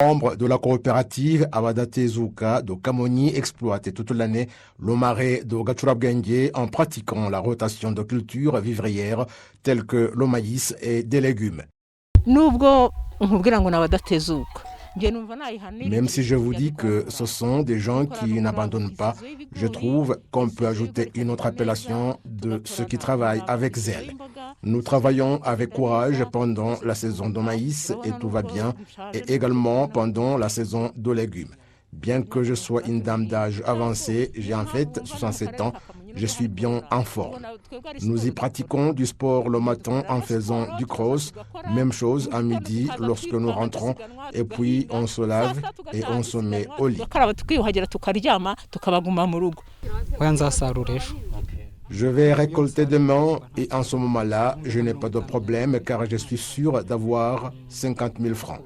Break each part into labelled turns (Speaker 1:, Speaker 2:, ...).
Speaker 1: Membre de la coopérative Abadatezuka de Kamoni exploite toute l'année le marais de Gachurabwenge en pratiquant la rotation de cultures vivrières telles que le maïs et des légumes. Même si je vous dis que ce sont des gens qui n'abandonnent pas, je trouve qu'on peut ajouter une autre appellation de ceux qui travaillent avec zèle. Nous travaillons avec courage pendant la saison de maïs et tout va bien, et également pendant la saison de légumes. Bien que je sois une dame d'âge avancé, j'ai en fait 67 ans, je suis bien en forme. Nous y pratiquons du sport le matin en faisant du cross, même chose à midi lorsque nous rentrons, et puis on se lave et on se met au lit. Je vais récolter demain et en ce moment-là, je n'ai pas de problème car je suis sûr d'avoir 50 000 francs.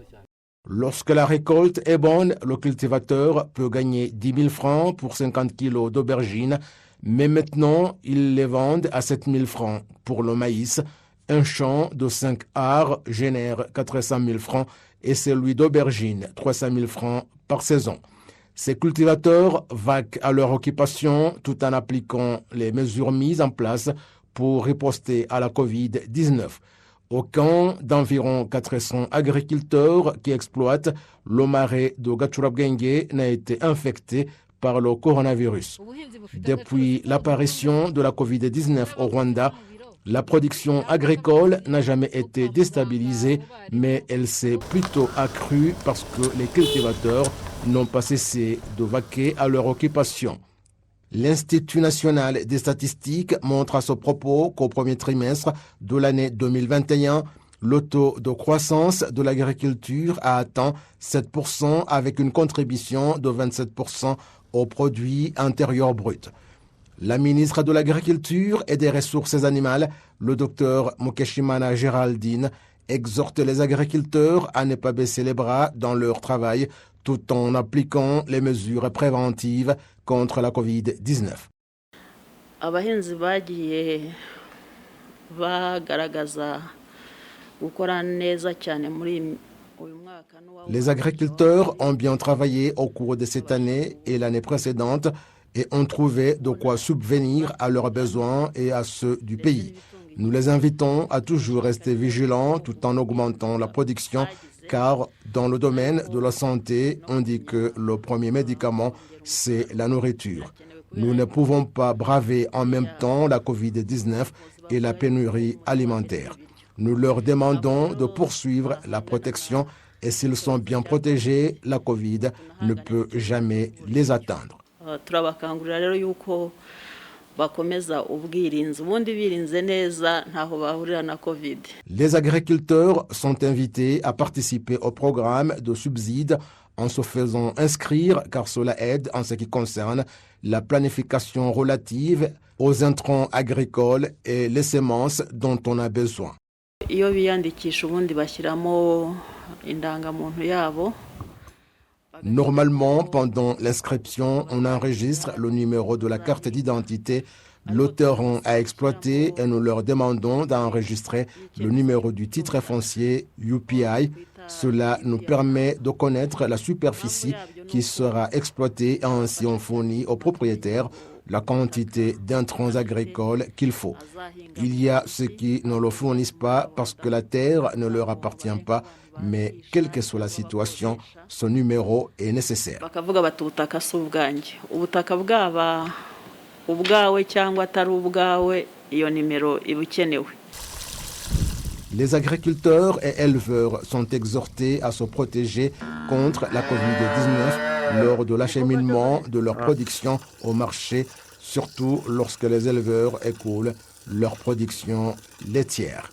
Speaker 1: Lorsque la récolte est bonne, le cultivateur peut gagner 10 000 francs pour 50 kilos d'aubergines, mais maintenant, ils les vendent à 7 000 francs pour le maïs. Un champ de 5 arts génère 400 000 francs et celui d'aubergines 300 000 francs par saison. Ces cultivateurs vaquent à leur occupation tout en appliquant les mesures mises en place pour riposter à la COVID-19. Aucun d'environ 400 agriculteurs qui exploitent le marais de Gachurabwenge n'a été infecté par le coronavirus. Depuis l'apparition de la COVID-19 au Rwanda, la production agricole n'a jamais été déstabilisée, mais elle s'est plutôt accrue parce que les cultivateurs n'ont pas cessé de vaquer à leur occupation. L'Institut national des statistiques montre à ce propos qu'au premier trimestre de l'année 2021, le taux de croissance de l'agriculture a atteint 7% avec une contribution de 27% au produit intérieur brut. La ministre de l'Agriculture et des Ressources animales, le docteur Mukeshimana Géraldine, exhorte les agriculteurs à ne pas baisser les bras dans leur travail tout en appliquant les mesures préventives contre la COVID-19. Les agriculteurs ont bien travaillé au cours de cette année et l'année précédente et ont trouvé de quoi subvenir à leurs besoins et à ceux du pays. Nous les invitons à toujours rester vigilants tout en augmentant la production car dans le domaine de la santé, on dit que le premier médicament, c'est la nourriture. Nous ne pouvons pas braver en même temps la COVID-19 et la pénurie alimentaire. Nous leur demandons de poursuivre la protection et s'ils sont bien protégés, la COVID ne peut jamais les atteindre. Les agriculteurs sont invités à participer au programme de subsides en se faisant inscrire car cela aide en ce qui concerne la planification relative aux intrants agricoles et les semences dont on a besoin. Normalement, pendant l'inscription, on enregistre le numéro de la carte d'identité. L'auteur a exploité et nous leur demandons d'enregistrer le numéro du titre foncier UPI. Cela nous permet de connaître la superficie qui sera exploitée et ainsi on fournit aux propriétaires la quantité d'intrants agricoles qu'il faut. Il y a ceux qui ne le fournissent pas parce que la terre ne leur appartient pas, mais quelle que soit la situation, ce numéro est nécessaire. Les agriculteurs et éleveurs sont exhortés à se protéger contre la COVID-19 lors de l'acheminement de leur production au marché, surtout lorsque les éleveurs écoulent leur production laitière.